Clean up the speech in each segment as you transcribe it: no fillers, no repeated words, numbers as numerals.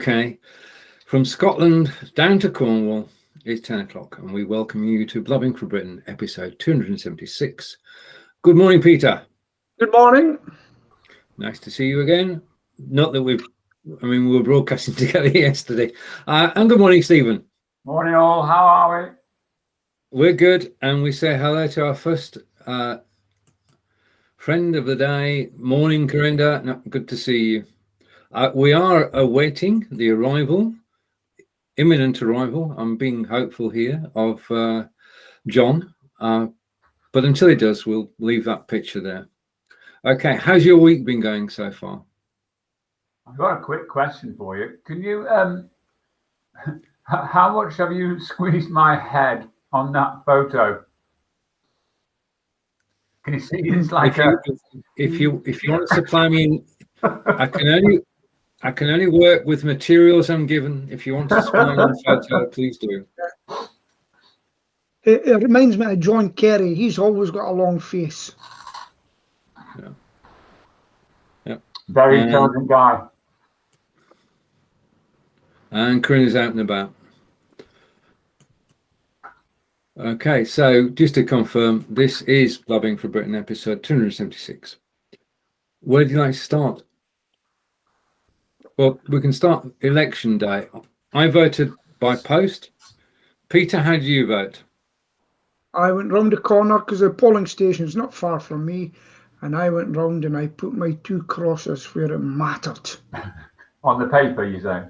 Okay, from Scotland down to Cornwall, it's 10 o'clock, and we welcome you to Blabbing for Britain, episode 276. Good morning, Peter. Good morning. Nice to see you again. Not that we were broadcasting together yesterday. And good morning, Stephen. Morning, all. How are we? We're good, and we say hello to our first friend of the day. Morning, Corinda. No, good to see you. We are awaiting the imminent arrival, I'm being hopeful here, of John. But until he does, we'll leave that picture there. Okay, how's your week been going so far? I've got a quick question for you. Can you, how much have you squeezed my head on that photo? Can you see it's like if you want to supply me, I can only work with materials I'm given. If you want to supply me a photo, please do. It reminds me of John Kerry. He's always got a long face. Yeah. Very intelligent guy. And Corinne's out and about. Okay, so just to confirm, this is Blabbing for Britain, episode 276. Where do you like to start? Well, we can start election day. I voted by post. Peter, how did you vote? I went round the corner because the polling station's not far from me, and I went round and I put my two crosses where it mattered. On the paper, you say?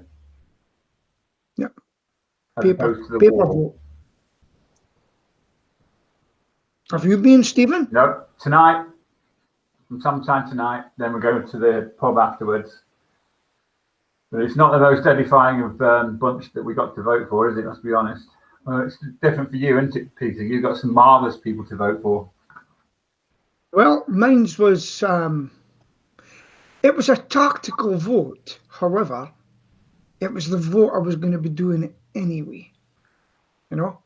Yeah. As Paper opposed to the wall. vote. Have you been, Stephen? No, tonight. Sometime tonight. Then we're going to the pub afterwards. But it's not the most edifying of bunch that we got to vote for, is it? Let's be honest. Well, it's different for you, isn't it, Peter? You've got some marvellous people to vote for. Well, mine was, it was a tactical vote. However, it was the vote I was going to be doing anyway, you know?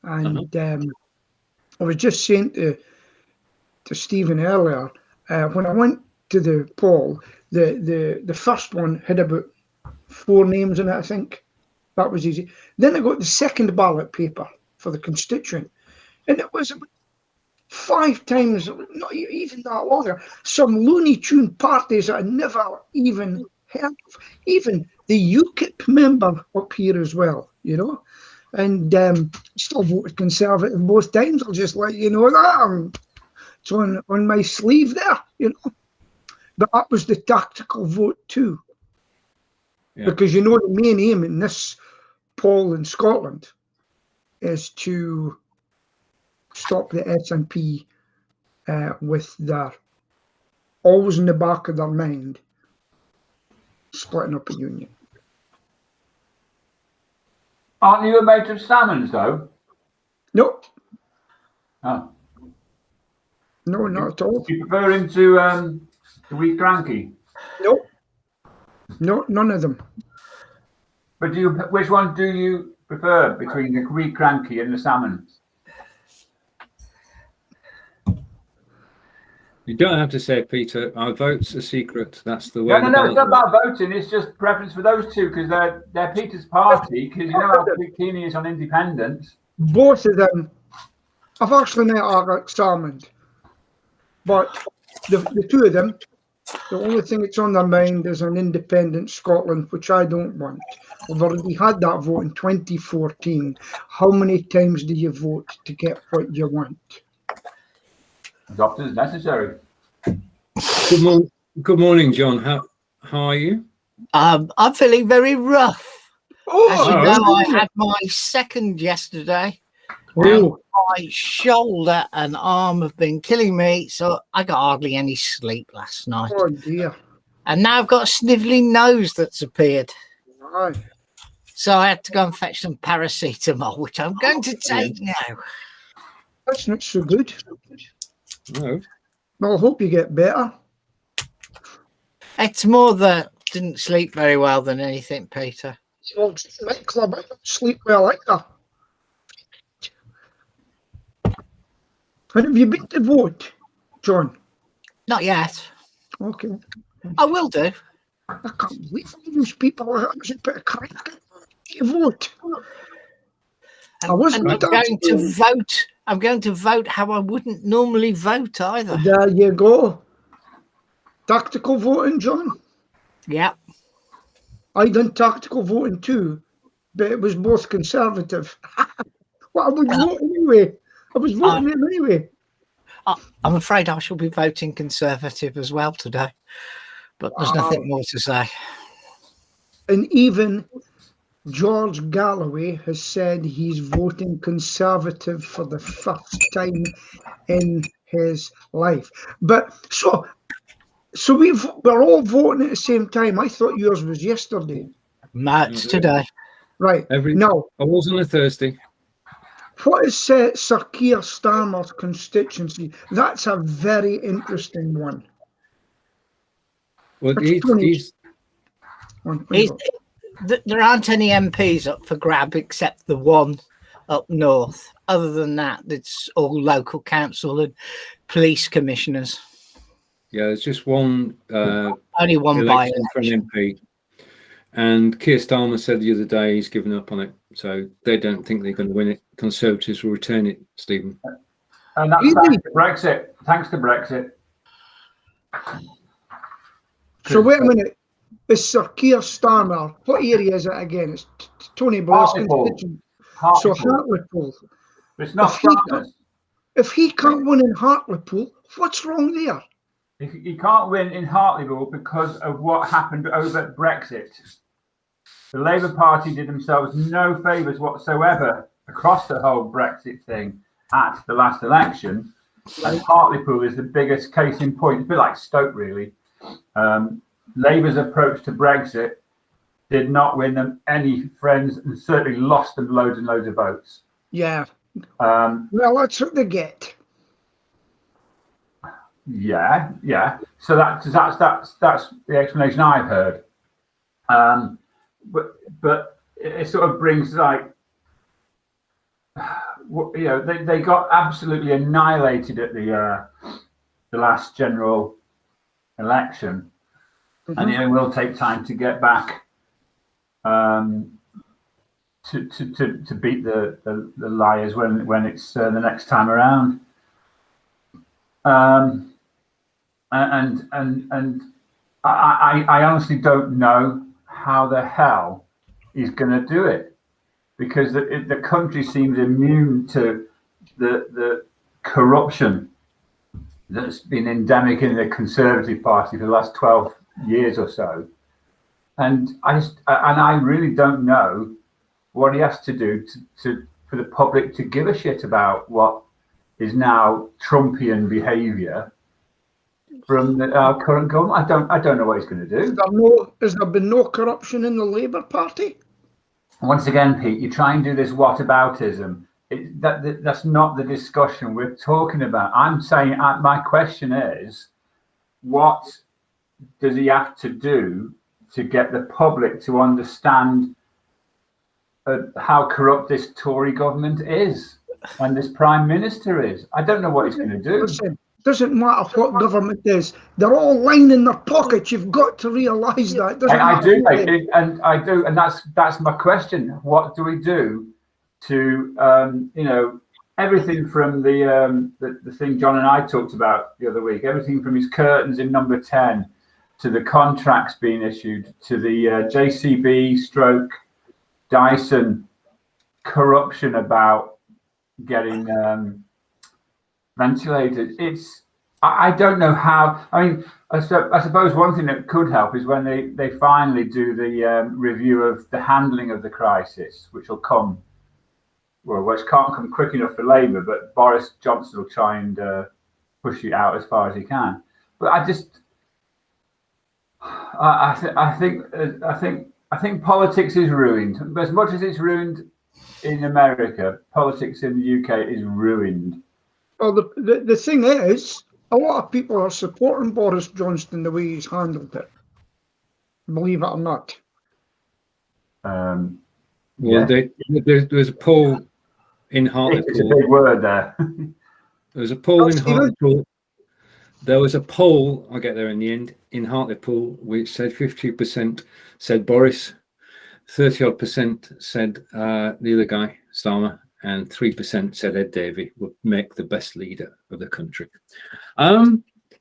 And I was just saying to Stephen earlier, when I went to the poll, the first one had about 4 names in it, I think. That was easy. Then I got the second ballot paper for the constituent, and it was about 5 times, not even that longer, some Looney Tune parties that I never even heard of. Even the UKIP member up here as well, you know. And still voted Conservative both times. I'll just let you know that. It's on my sleeve there, you know. But that was the tactical vote too. Yeah. Because you know the main aim in this poll in Scotland is to stop the SNP with their, always in the back of their mind, splitting up a union. Aren't you a mate of Salmon's, though? No. Oh. No, not at all. Do you prefer him to the Wheat Cranky? No. No, none of them. But which one do you prefer between the Wheat Cranky and the Salmons? You don't have to say it, Peter. Our vote's a secret. That's the way. No, it's not about voting. It's just preference for those two because they're Peter's party. Because you know how keen he is on independence. Both of them. I've actually met Alex Salmond, but the two of them, the only thing that's on their mind is an independent Scotland, which I don't want. We've already had that vote in 2014. How many times do you vote to get what you want? As often as necessary. Good morning, John. How are you? I'm feeling very rough. As you know, I had my second yesterday. And my shoulder and arm have been killing me, so I got hardly any sleep last night. Oh dear. And now I've got a snivelling nose that's appeared. Right. So I had to go and fetch some paracetamol, which I'm going to take now. That's not so good. No. Well, I hope you get better. It's more that I didn't sleep very well than anything, Peter. Well, nightclub, I don't sleep well either. When have you been to vote, John? Not yet. Okay. I will do. I can't believe all those people are actually put a crack to vote. I wasn't I'm going to vote. I'm going to vote how I wouldn't normally vote either. There you go. Tactical voting, John. Yeah. I done tactical voting too, but it was both conservative. Well, I would vote anyway. I was voting him anyway. I'm afraid I shall be voting Conservative as well today, but there's nothing more to say. And even George Galloway has said he's voting Conservative for the first time in his life. But so we're all voting at the same time. I thought yours was yesterday. No, it's today. Right. Now, I was on a Thursday. what is Sir Keir Starmer's constituency? That's a very interesting one. Well, there aren't any MPs up for grab except the one up north. Other than that, it's all local council and police commissioners. Yeah, there's just one. Only one election by for an MP. And Keir Starmer said the other day he's given up on it. So they don't think they're going to win it. Conservatives will return it, Stephen. And that's thanks to Brexit. Thanks to Brexit. So wait a minute. Is Sir Keir Starmer, what area is it again? It's Tony Blair's constituency. So Hartlepool. It's not if he can't win in Hartlepool, what's wrong there? He can't win in Hartlepool because of what happened over Brexit. The Labour Party did themselves no favours whatsoever across the whole Brexit thing at the last election. And Hartlepool is the biggest case in point. It's a bit like Stoke, really. Labour's approach to Brexit did not win them any friends and certainly lost them loads and loads of votes. Yeah. Well, that's what they get. Yeah. So that's the explanation I've heard. But it sort of brings like, they got absolutely annihilated at the last general election, and it will take time to get back to beat the liars when it's the next time around. And I honestly don't know how the hell he's going to do it, because the country seems immune to the corruption that's been endemic in the Conservative Party for the last 12 years or so. And I really don't know what he has to do for the public to give a shit about what is now Trumpian behaviour from our current government. I don't know what he's going to do. Has there been no corruption in the Labour Party? Once again, Pete, you try and do this whataboutism. That's not the discussion we're talking about. I'm saying my question is, what does he have to do to get the public to understand how corrupt this Tory government is and this Prime Minister is? I don't know what he's going to do. Listen, doesn't matter what government is. They're all lining their pockets. You've got to realise that. I do, and that's my question. What do we do to everything from the thing John and I talked about the other week, everything from his curtains in number 10 to the contracts being issued to the JCB stroke Dyson corruption about getting ventilated. I don't know how. I mean, I suppose one thing that could help is when they finally do the review of the handling of the crisis, which will come. Well, which can't come quick enough for Labour, but Boris Johnson will try and push it out as far as he can. But I think politics is ruined. As much as it's ruined in America, politics in the UK is ruined. Well, the thing is, a lot of people are supporting Boris Johnson the way he's handled it. Believe it or not. There's a poll in Hartlepool. It's a big word there. There's a poll in Hartlepool. There was a poll, I'll get there in the end, in Hartlepool, which said 50% said Boris, 30-odd% said the other guy, Starmer, and 3% said Ed Davey would make the best leader of the country.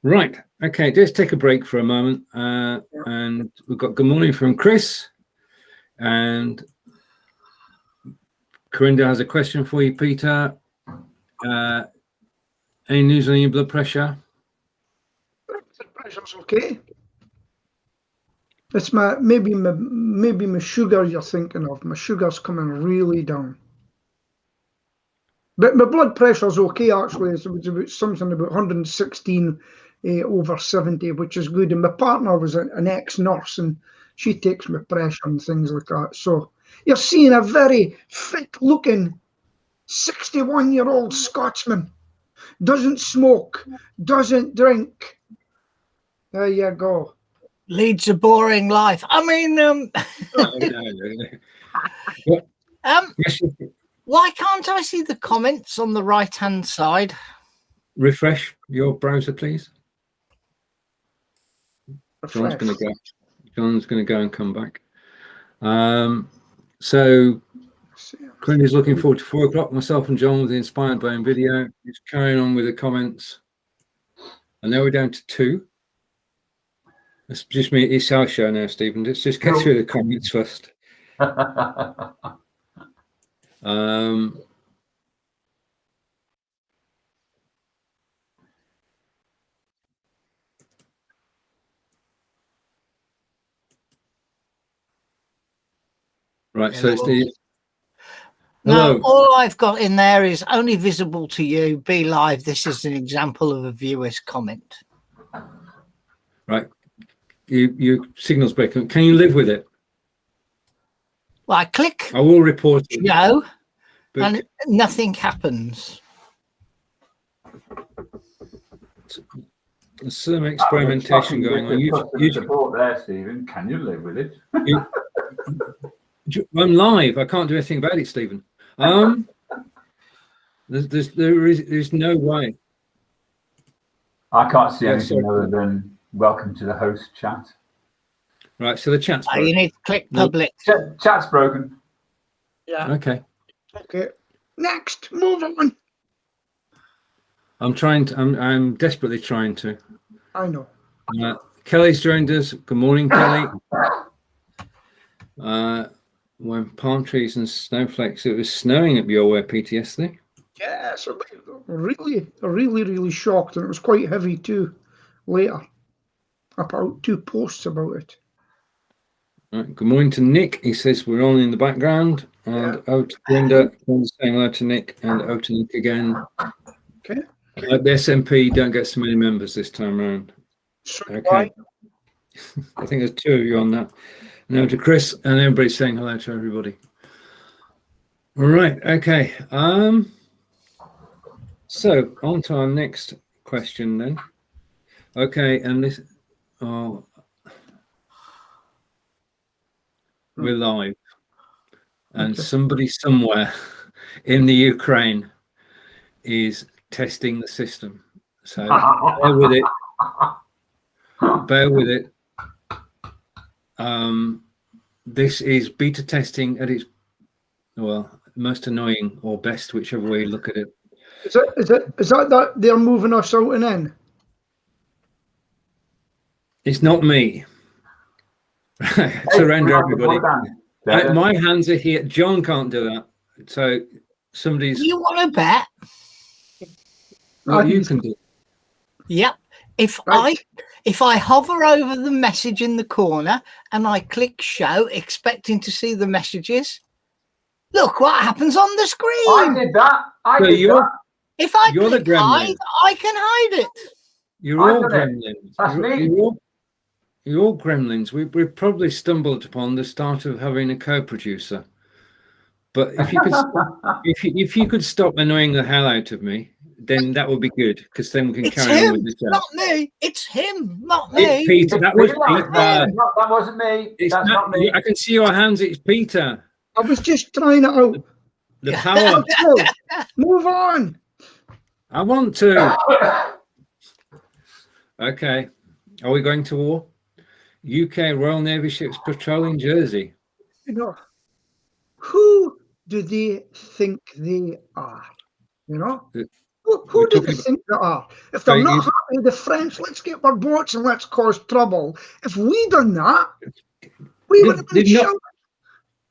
Right, okay, let's take a break for a moment. And we've got good morning from Chris. And Corinda has a question for you, Peter. Any news on your blood pressure? Blood pressure's okay. It's maybe my sugar you're thinking of. My sugar's coming really down. But my blood pressure's okay, actually. It's about something about 116 over 70, which is good. And my partner was an ex-nurse, and she takes my pressure and things like that. So you're seeing a very fit-looking 61-year-old Scotsman. Doesn't smoke, doesn't drink. There you go. Leads a boring life. I mean, why can't I see the comments on the right-hand side? Refresh your browser, please. John's going to go. John's going to go and come back. So Corinne's looking forward to 4 o'clock. Myself and John with the Inspired Brain video. He's carrying on with the comments. And now we're down to 2. It's just me. It's our show now, Stephen. Let's just get through the comments first. Right, so Steve. No, all I've got in there is only visible to you. Be.Live. This is an example of a viewer's comment. Right. Your signal's breaking. Can you live with it? Well, I click. I will report it. No, and nothing happens. There's some experimentation going on. You support there, Stephen. Can you live with it? I'm live. I can't do anything about it, Stephen. There's no way. I can't see anything other than welcome to the host chat. Right, so the chat's broken. You need to click public. Chat's broken. Yeah. Okay. Okay. Next, move on. I'm desperately trying to. I know. Kelly's joined us. Good morning, Kelly. When palm trees and snowflakes, it was snowing up your way, Peter, yesterday. Yeah, so really shocked, and it was quite heavy too. Later, I put out 2 posts about it. Right, good morning to Nick. He says we're on in the background, and out to Brenda, saying hello to Nick, and out to Nick again. Okay. The SMP don't get so many members this time around. Okay. I think there's 2 of you on that. Now to Chris, and everybody's saying hello to everybody. All right, okay. So on to our next question then. Okay, and this, we're live, and somebody somewhere in the Ukraine is testing the system. So bear with it. Bear with it. This is beta testing at its most annoying or best, whichever way you look at it. Is that they're moving us out and in? It's not me. Surrender, everybody. My hands are here. John can't do that. So somebody's. You want to bet? Well, you can do it. Yep. If I hover over the message in the corner and I click show, expecting to see the messages, look what happens on the screen. I did that. If I click hide, I can hide it. You're all gremlins. That's me. You're all gremlins. We've probably stumbled upon the start of having a co-producer. But if you could, if you could stop annoying the hell out of me, then that would be good, because then we can carry on with the show. Not me. It's him, not me. It's Peter. That was Peter. That wasn't me. That's not me. I can see your hands. It's Peter. I was just trying it out. The power. Move on. I want to. Okay. Are we going to war? UK Royal Navy ships patrolling Jersey. You know, who do they think they are? You know, We're who do they talking about, think they are? If so they're not happy with the French, let's get our boats and let's cause trouble. If we done that, we would have been they've not, shot.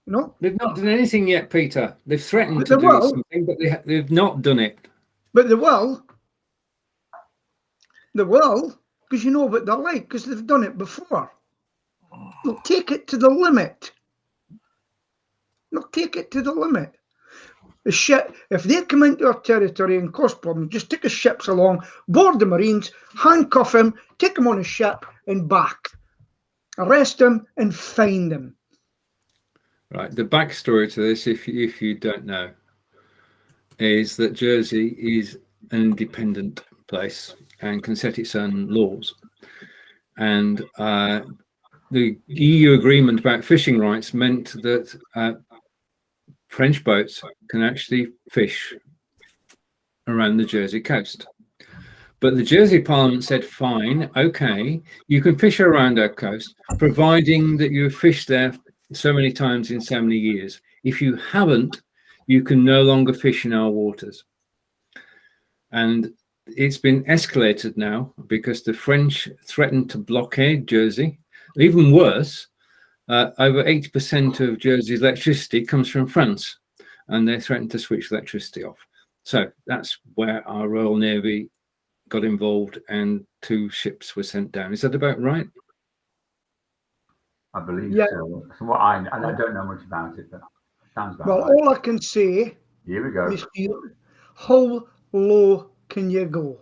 You know, they've not done anything yet, Peter. They've threatened But to they do will. something, but they've not done it. but they will. They will, because you know what they're like, because they've done it before. They'll take it to the limit. They'll take it to the limit. The ship, if they come into our territory and cause problems, just take the ships along, board the Marines, handcuff them, take them on a ship and back. Arrest them and fine them. Right. The backstory to this, if you don't know, is that Jersey is an independent place and can set its own laws. And the EU agreement about fishing rights meant that French boats can actually fish around the Jersey coast. But the Jersey Parliament said, fine, okay, you can fish around our coast, providing that you've fished there so many times in so many years. If you haven't, you can no longer fish in our waters. And it's been escalated now because the French threatened to blockade Jersey. Even worse, over 80% of Jersey's electricity comes from France, and they threatened to switch electricity off. So that's where our Royal Navy got involved and 2 ships were sent down. Is that about right? I believe Yeah. so. From what I don't know much about it, but sounds about Well, right. all I can say Here we go. is, how low can you go?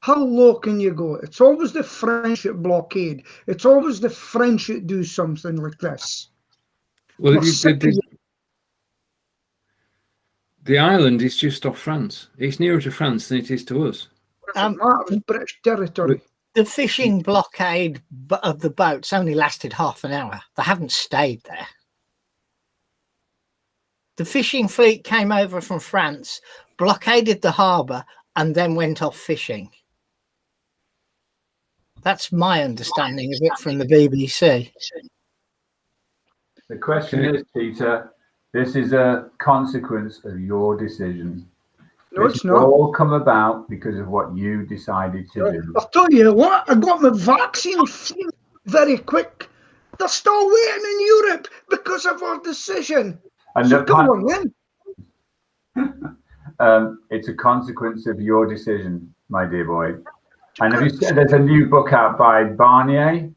How low can you go? It's always the French that blockade. It's always the French that do something like this. Well, We're sick of the island is just off France. It's nearer to France than it is to us. it's British territory. The fishing blockade of the boats only lasted half an hour. They haven't stayed there. The fishing fleet came over from France, blockaded the harbour, and then went off fishing. That's my understanding of it from the BBC. The question is, Peter, this is a consequence of your decision. No, This it's not. all come about because of what you decided to do. I'll tell you what, I got my vaccine very quick. They're still waiting in Europe because of our decision. And So come on then. it's a consequence of your decision, my dear boy. And have you seen, there's a new book out by Barnier,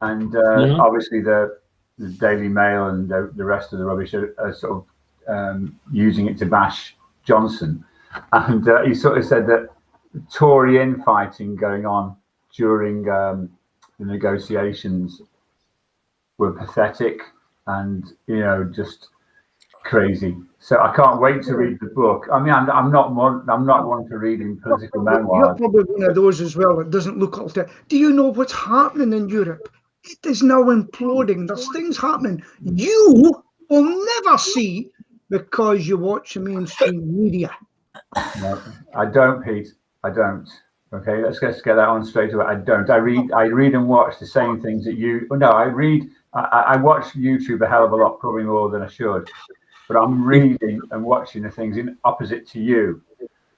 and obviously the Daily Mail and the rest of the rubbish are sort of using it to bash Johnson. And he sort of said that Tory infighting going on during the negotiations were pathetic and, you know, just crazy. So I can't wait to read the book. I mean, I'm not one for reading political memoirs. You're probably one of those as well. It doesn't look all that. Do you know what's happening in Europe? It is now imploding. There's things happening you will never see because you watch the mainstream media. No, I don't, Pete. I don't. Okay, let's get that on straight away. I don't. I read and watch the same things that you. No, I watch YouTube a hell of a lot, probably more than I should. But I'm reading and watching the things in opposite to you,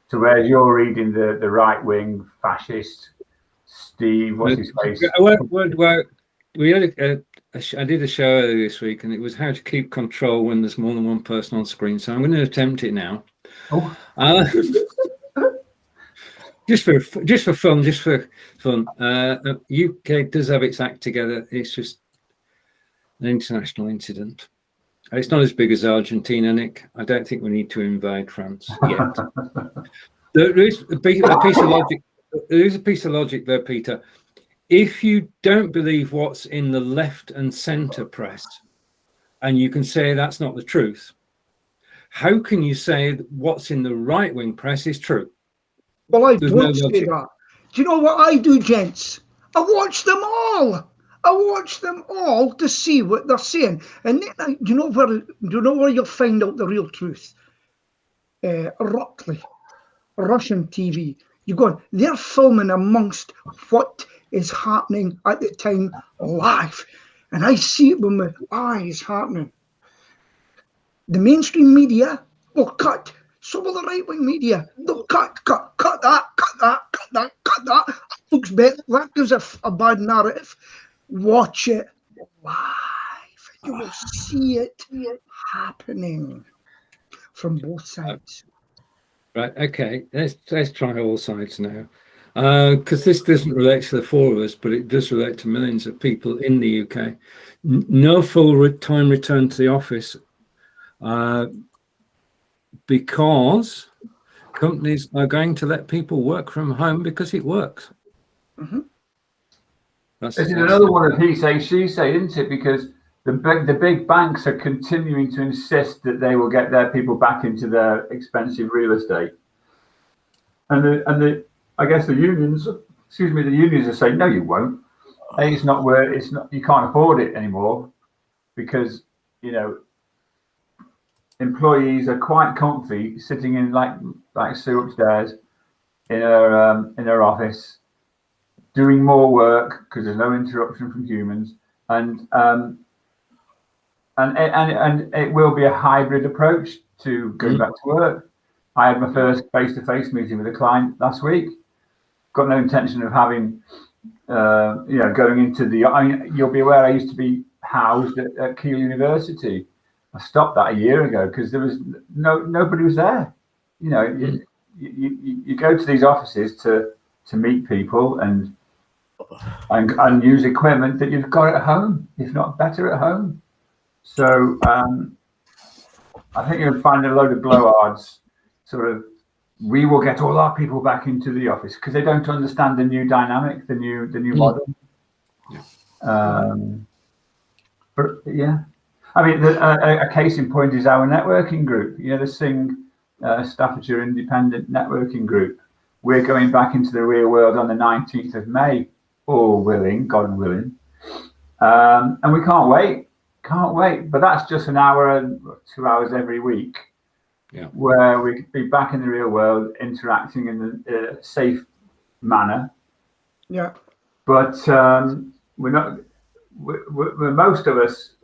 to where you're reading the right wing fascist Steve. What's his face? We had I did a show earlier this week, and it was how to keep control when there's more than one person on screen. So I'm going to attempt it now. Oh. Just for fun. UK does have its act together. It's just an international incident. It's not as big as Argentina, Nick. I don't think we need to invade France yet. There is a piece of logic. There is a piece of logic there, Peter. If you don't believe what's in the left and centre press, and you can say that's not the truth, how can you say that what's in the right-wing press is true? Well, I There's don't no say logic. that. Do you know what I do, gents? I watch them all. I watch them all to see what they're saying. And then, do you know where you'll find out the real truth? Russian TV. You're going, they're filming amongst what is happening at the time live. And I see it with my eyes happening. The mainstream media will cut. So will the right-wing media. They'll cut that. That looks better. That gives a bad narrative. Watch it live. You will see it happening from both sides. Right. Okay. Let's try all sides now, because this doesn't relate to the four of us, but it does relate to millions of people in the UK. No full time return to the office, because companies are going to let people work from home because it works. Mm-hmm. This is another one of he say, she say, isn't it? Because the big banks are continuing to insist that they will get their people back into their expensive real estate, and I guess the unions are saying, no, you won't. It's not where it's not. You can't afford it anymore because employees are quite comfy sitting in like Sue upstairs in her office, doing more work because there's no interruption from humans, and it will be a hybrid approach to going back to work. I had my first face-to-face meeting with a client last week. Got no intention of having, going into the. You'll be aware I used to be housed at Keele University. I stopped that a year ago because there was nobody was there. You go to these offices to meet people and use equipment that you've got at home, if not better at home. So I think you'll find a load of blowhards sort of, we will get all our people back into the office because they don't understand the new dynamic, the new model. Yeah. But yeah, I mean, a case in point is our networking group. The Sing Staffordshire Independent Networking Group. We're going back into the real world on the 19th of May, all willing, God willing, and we can't wait. But that's just an hour and 2 hours every week. Yeah. Where we could be back in the real world, interacting in a safe manner. Yeah. But we're not. We're most of us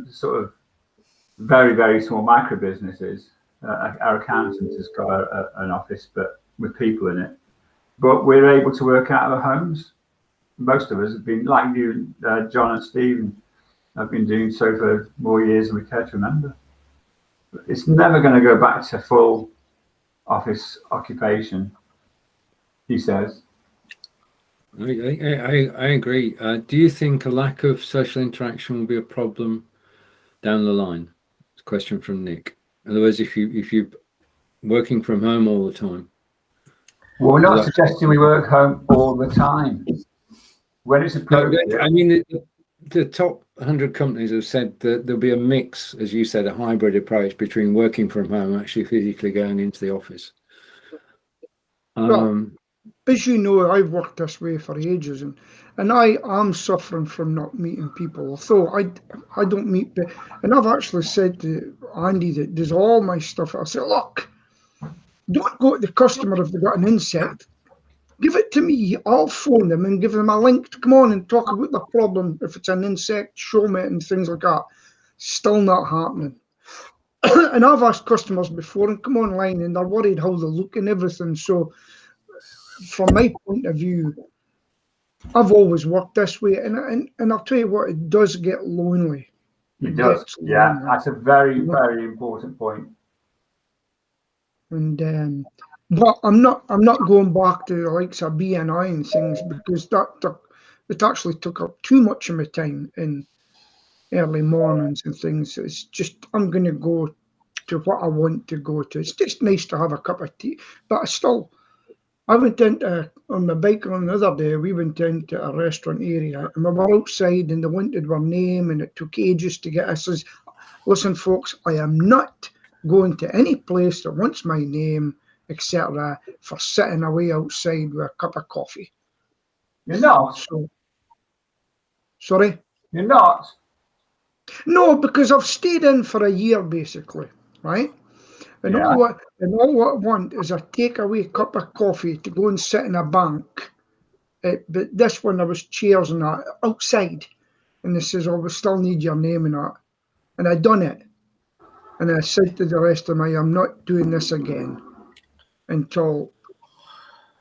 sort of very, very small micro businesses. Our accountant has got an office, but with people in it. But we're able to work out of our homes. Most of us have been like you, John and Stephen. I've been doing so for more years than we care to remember. It's never going to go back to full office occupation, he says. I agree. Do you think a lack of social interaction will be a problem down the line? It's a question from Nick. In other words, if you're working from home all the time. Well, we're not suggesting we work home all the time. When it's appropriate. No, I mean, the top 100 companies have said that there'll be a mix, as you said, a hybrid approach between working from home and actually physically going into the office. Well, as you know, I've worked this way for ages, and I am suffering from not meeting people. Although I don't meet, and I've actually said to Andy that does all my stuff. I say, look, don't go to the customer if they've got an insect. Give it to me. I'll phone them and give them a link to come on and talk about the problem. If it's an insect, show me it and things like that. Still not happening. And I've asked customers before and come online and they're worried how they look and everything. So from my point of view, I've always worked this way. And I'll tell you what, it does get lonely. It does. Yeah, that's a very, very important point. And but I'm not going back to the likes of BNI and things because it actually took up too much of my time in early mornings and things. It's just I'm going to go to what I want to go to. It's just nice to have a cup of tea, but I went into on my bike on the other day. We went into a restaurant area and we were outside and they wanted our name and it took ages to get us. I says, listen, folks, I am not going to any place that wants my name, etc., for sitting away outside with a cup of coffee. You're not? Sorry? You're not? No, because I've stayed in for a year, basically, right? And Yeah. all what I want is a takeaway cup of coffee to go and sit in a bank. But this one, there was chairs and that outside, and they says, "Oh, we still need your name and that." And I done it, and I said to the rest of them, "I'm not doing this again until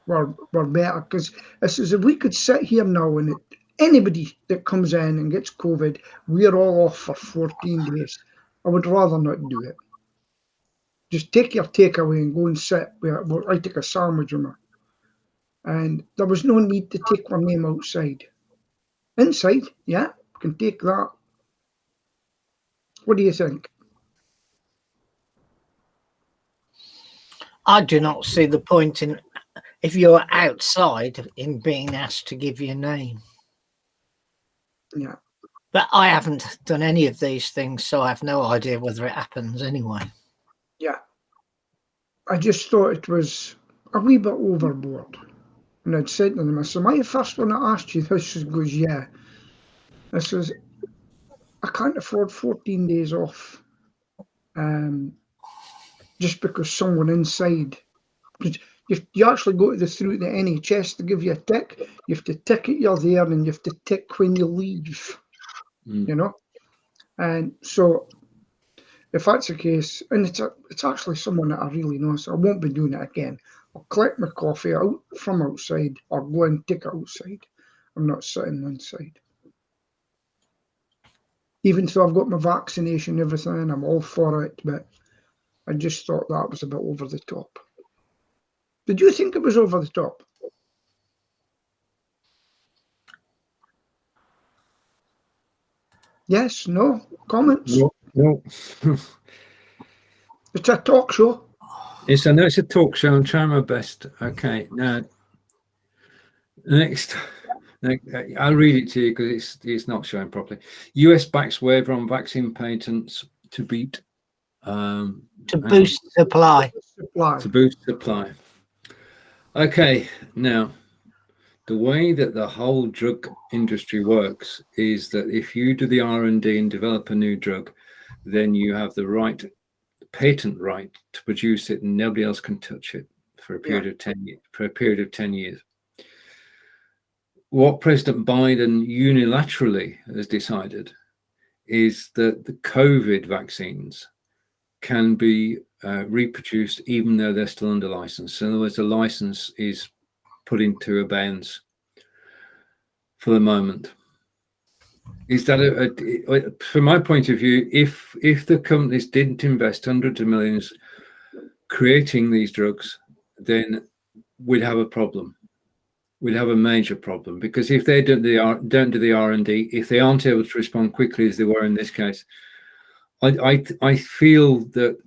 we're better." Because I says, if we could sit here now and anybody that comes in and gets COVID, we're all off for 14 days. I would rather not do it. Just take your takeaway and go and sit where I take a sandwich with me. And there was no need to take my name outside. Inside, yeah, can take that. What do you think? I do not see the point in, if you're outside, in being asked to give your name. Yeah. But I haven't done any of these things, so I have no idea whether it happens anyway. Yeah. I just thought it was a wee bit overboard. And I'd said to them, I said, "Am I the first one that asked you this?" She goes, "Yeah." I says, "I can't afford 14 days off just because someone inside." You actually go through the NHS to give you a tick. You have to tick it you're there, and you have to tick when you leave, you know? And so if that's the case, and it's actually someone that I really know, so I won't be doing it again. I'll collect my coffee out from outside or go and take it outside. I'm not sitting inside. Even though I've got my vaccination and everything, I'm all for it, but I just thought that was a bit over the top. Did you think it was over the top? Yes, no, comments? No. It's a talk show. It's a talk show. I'm trying my best. Okay, now next, I'll read it to you because it's not showing properly. US backs waiver on vaccine patents to beat To boost supply. To boost supply. Okay, now the way that the whole drug industry works is that if you do the R&D and develop a new drug, then you have the right, patent right to produce it, and nobody else can touch it for a period of 10 years. For a period of 10 years. What President Biden unilaterally has decided is that the COVID vaccines can be reproduced even though they're still under license. In other words, the license is put into abeyance for the moment. Is that from my point of view, if the companies didn't invest hundreds of millions creating these drugs, then we'd have a problem. We'd have a major problem, because if they don't do the R&D, if they aren't able to respond quickly as they were in this case, I feel that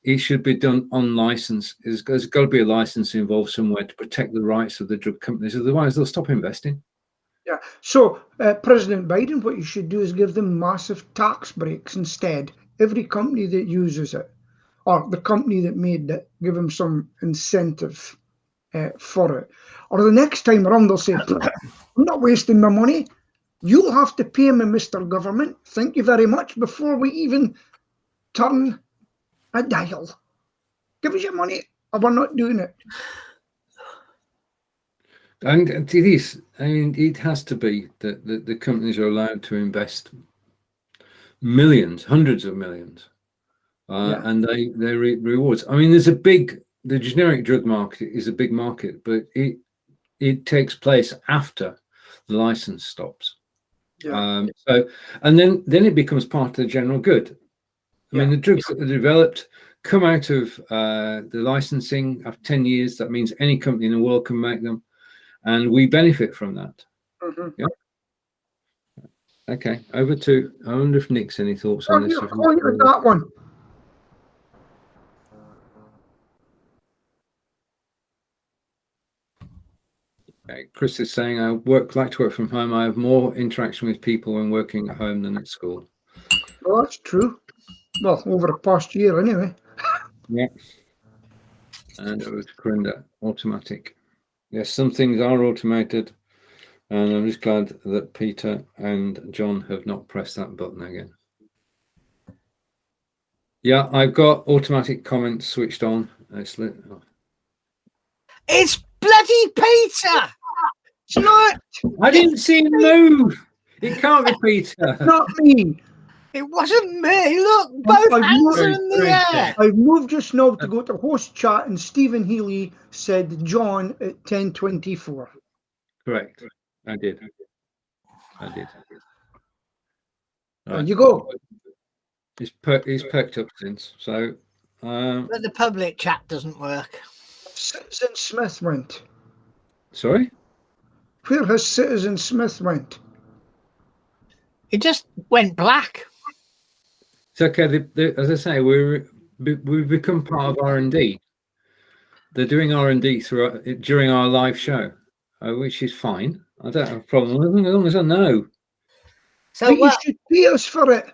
it should be done on license. There's got to be a license involved somewhere to protect the rights of the drug companies. Otherwise, they'll stop investing. Yeah. So President Biden, what you should do is give them massive tax breaks instead. Every company that uses it, or the company that made it, give them some incentive for it. Or the next time around, they'll say, "I'm not wasting my money. You'll have to pay me, Mr. Government. Thank you very much," before we even turn a dial. Give us your money, or we're not doing it. And it is. I mean, it has to be that the companies are allowed to invest millions, hundreds of millions, and they reap rewards. I mean, the generic drug market is a big market, but it takes place after the license stops. Yeah. And then it becomes part of the general good. I mean, the drugs that are developed come out of the licensing after 10 years. That means any company in the world can make them, and we benefit from that. Mm-hmm. Yeah. Okay, over to, I wonder if Nick's any thoughts on this. That one. Okay. Chris is saying, I like to work from home. I have more interaction with people when working at home than at school. Well, that's true. Well, over the past year, anyway. Yeah. And it was Corinda, automatic. Yes, some things are automated, and I'm just glad that Peter and John have not pressed that button again. Yeah, I've got automatic comments switched on. Excellent. It's bloody Peter. It's not. I didn't see him move. It can't be Peter. Not me. It wasn't me. Look, both I've hands moved- are in the air. I've moved just now to go to host chat, and Stephen Healy said John at 10:24. Correct. I did. There you go. He's perked up since. So, But the public chat doesn't work. Citizen Smith went. sorry. Where has Citizen Smith went? It just went black. It's okay. As I say, we've become part of R&D. They're doing R&D during our live show, which is fine. I don't have a problem as long as I know. So But you should pay us for it.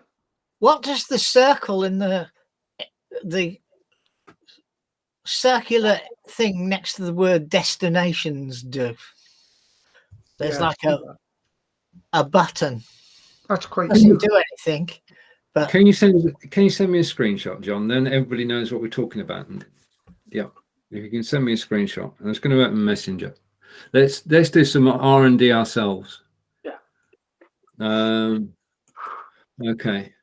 what does the circle in the circular thing next to the word destinations do? There's Yeah, like a button. That's quite Doesn't new. do anything. But Can you send me a screenshot, John? Then everybody knows what we're talking about. And yeah, if you can send me a screenshot, and it's going to open Messenger. Let's do some R&D ourselves. Yeah. Okay.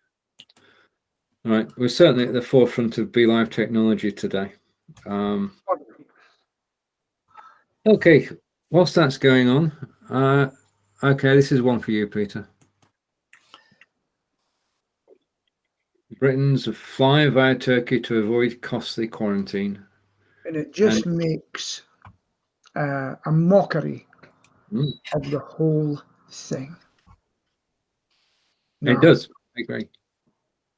All right. We're certainly at the forefront of Be.Live technology today. Okay. Whilst that's going on, okay, this is one for you, Peter. Britons fly via Turkey to avoid costly quarantine. And it just makes a mockery Mm. of the whole thing. It Now, does. I agree.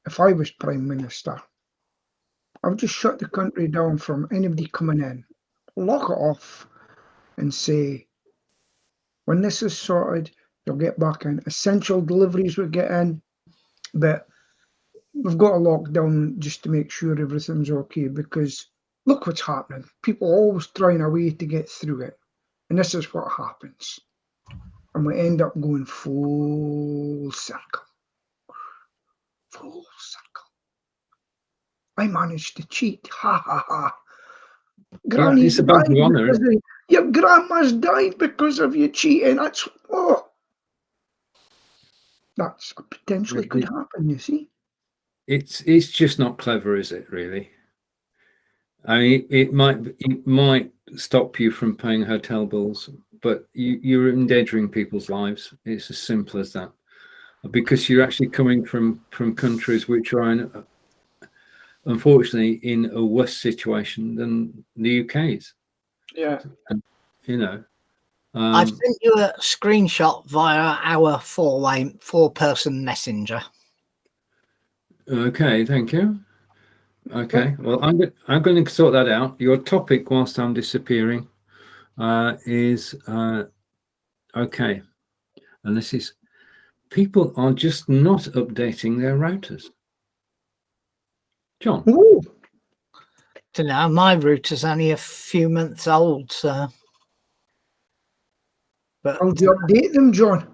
if I was Prime Minister, I would just shut the country down from anybody coming in, lock it off, and say, when this is sorted, you'll get back in. Essential deliveries will get in, but we've got a lockdown just to make sure everything's okay, because look what's happening. People are always trying a way to get through it, and this is what happens. And we end up going full circle. Full circle. I managed to cheat. Ha ha ha. Granny, it's a badge of honour, isn't it? your grandma's died because of you cheating. That's potentially could happen, you see. It's just not clever, is it? Really? I mean, it might stop you from paying hotel bills, but you're endangering people's lives. It's as simple as that. Because you're actually coming from countries which are unfortunately in a worse situation than the UK's. Yeah. And, you know, I've sent you a screenshot via our four-person messenger. Okay, thank you. Okay, well, I'm going to sort that out. Your topic, whilst I'm disappearing, is okay, and this is people are just not updating their routers. John. Ooh. So now my router's only a few months old, so. But How do you update them, John?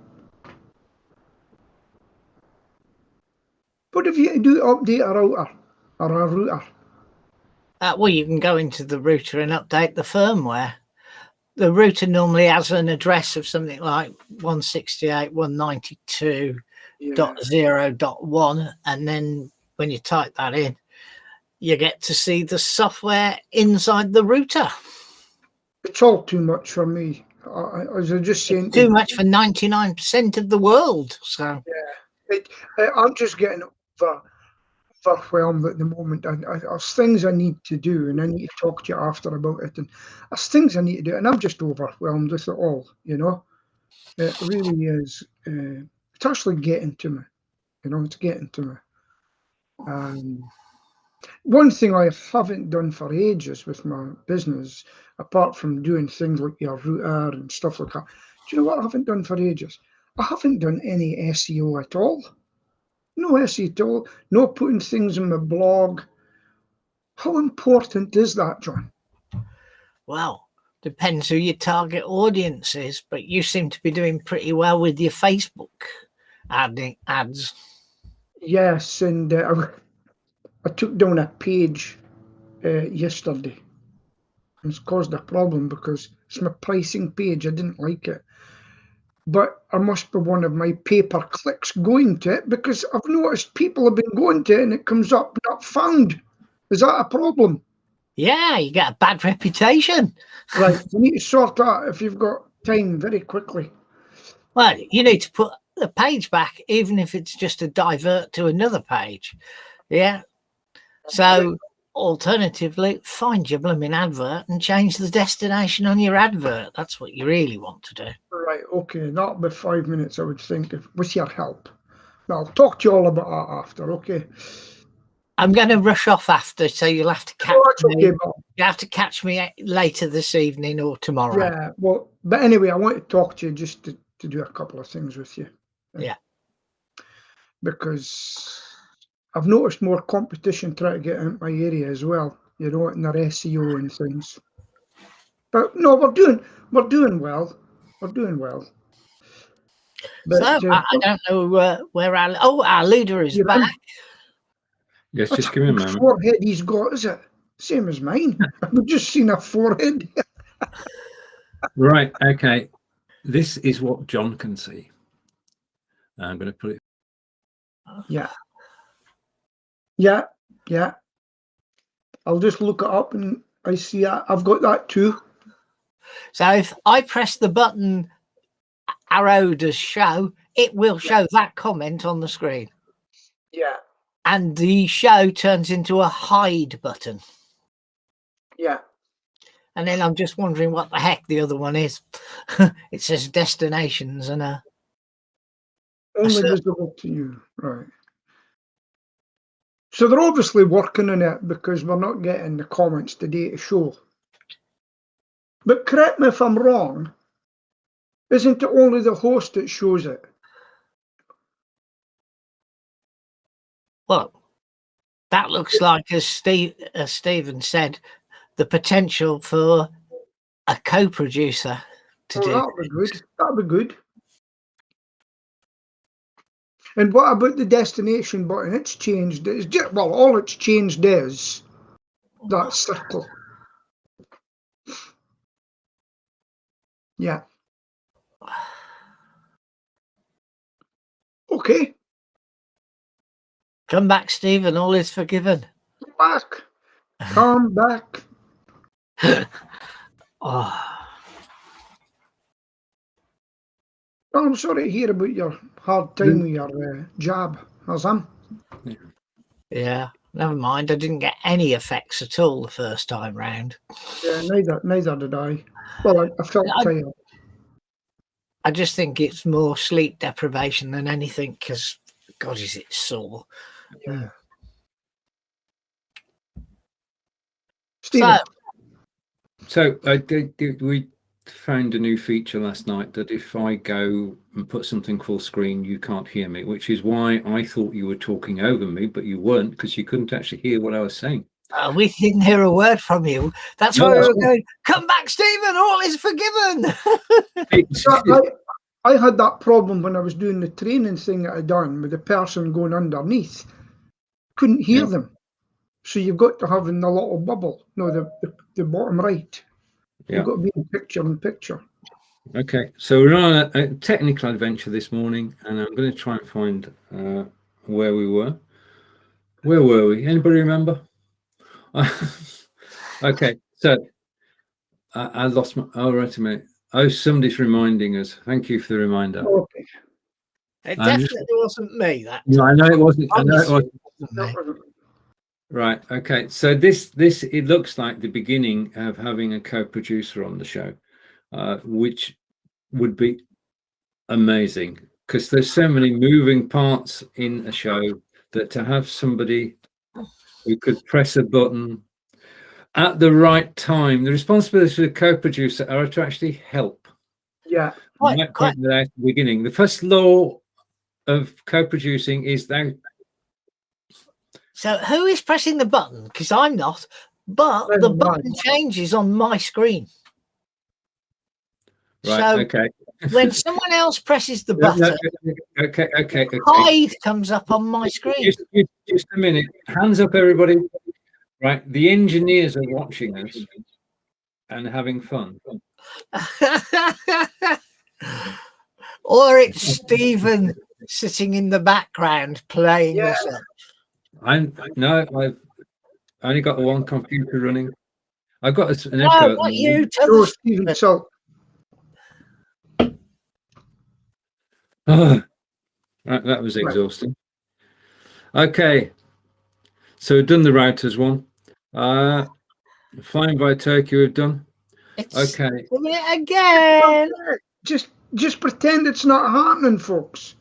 What if you do update a router or a router? well, you can go into the router and update the firmware. The router normally has an address of something like 168.192.0.1, and then when you type that in, you get to see the software inside the router. It's all too much for me. I was just saying. Too much for 99% of the world. So I'm just getting overwhelmed at the moment. There's things I need to do, and I need to talk to you after about it. And there's things I need to do, and I'm just overwhelmed with it all. You know, it really is. It's actually getting to me. You know, it's getting to me. One thing I haven't done for ages with my business, apart from doing things like your router and stuff like that, do you know what I haven't done for ages? I haven't done any SEO at all. No SEO at all. No putting things in my blog. How important is that, John? well, depends who your target audience is, but you seem to be doing pretty well with your Facebook ads. Yes, and I I took down a page yesterday. It's caused a problem because it's my pricing page. I didn't like it. But I must be one of my pay-per-clicks going to it, because I've noticed people have been going to it and it comes up not found. Is that a problem? Yeah, you get a bad reputation. Right, you need to sort that if you've got time very quickly. Well, you need to put the page back, even if it's just a divert to another page. Yeah. So alternatively, find your blooming advert and change the destination on your advert. That's what you really want to do. Right, okay, that'll be 5 minutes, I would think, with your help. I'll talk to you all about that after, okay? I'm going to rush off after, so you'll have to catch That's me. okay, Bob. You have to catch me later this evening or tomorrow. Yeah, well, but anyway, I want to talk to you just to do a couple of things with you. Yeah. Because I've noticed more competition trying to get into my area as well, you know, in their SEO and things. But no, we're doing well. We're doing well. But, So I don't know where our leader is back. Yes, that's just give me a the moment. forehead he's got, is it? Same as mine. I've just seen a forehead. Right, okay. This is what John can see. I'm going to put it. Yeah. Yeah, yeah. I'll just look it up and I see I've got that too. So if I press the button arrow does show, it will show that comment on the screen. Yeah. And the show turns into a hide button. Yeah. And then I'm just wondering what the heck the other one is. It says destinations and Only visible to you. Right. So they're obviously working on it because we're not getting the comments today to show. But correct me if I'm wrong, isn't it only the host that shows it? well, that looks like, as Stephen said, the potential for a co-producer to do. That'll be good. That'll be good. And what about the destination button? It's changed. It's just, well, all it's changed is that circle. Yeah. Okay. Come back, Stephen. All is forgiven. Back. Come back. Oh, Well, I'm sorry to hear about your hard time with your jab, Hazam. yeah. Never mind. I didn't get any effects at all the first time round. Yeah, neither did I. Well, I felt tired. I just think it's more sleep deprivation than anything, because God, is it sore. Yeah. Stephen. So we found a new feature last night that if I go and put something full screen, you can't hear me, which is why I thought you were talking over me, but you weren't, because you couldn't actually hear what I was saying. We didn't hear a word from you. That's why we were going, come back, Stephen, all is forgiven. I had that problem when I was doing the training thing that I done with the person going underneath. Couldn't hear them. So you've got to have in the little bubble. No, the bottom right. Yeah. You've got to be in picture. Okay, so we're on a technical adventure this morning, and I'm going to try and find where we were. Where were we? Anybody remember? Okay, so I lost my. Oh, right a minute. Oh, somebody's reminding us. Thank you for the reminder. Okay. It definitely wasn't me. That no, I know it wasn't. I know it wasn't. me. Right. Okay. So this it looks like the beginning of having a co-producer on the show, which would be amazing, because there's so many moving parts in a show that to have somebody who could press a button at the right time. The responsibility of the co-producer are to actually help. Yeah. I might point that out at the beginning. The first law of co-producing is that. So who is pressing the button? Because I'm not, but the button changes on my screen. Right. So Okay. when someone else presses the No, button, okay. hide comes up on my screen. Just a minute. Hands up, everybody. Right. The engineers are watching us and having fun. Or it's Stephen sitting in the background playing Yeah. us up. I've only got the one computer running. I've got an No, echo. not you. Tell No, the Stephen Salt. Oh, that was exhausting. Okay, so we've done the routers one. Flying by Turkey we've done. It's Okay, doing it again. Just pretend it's not happening, folks.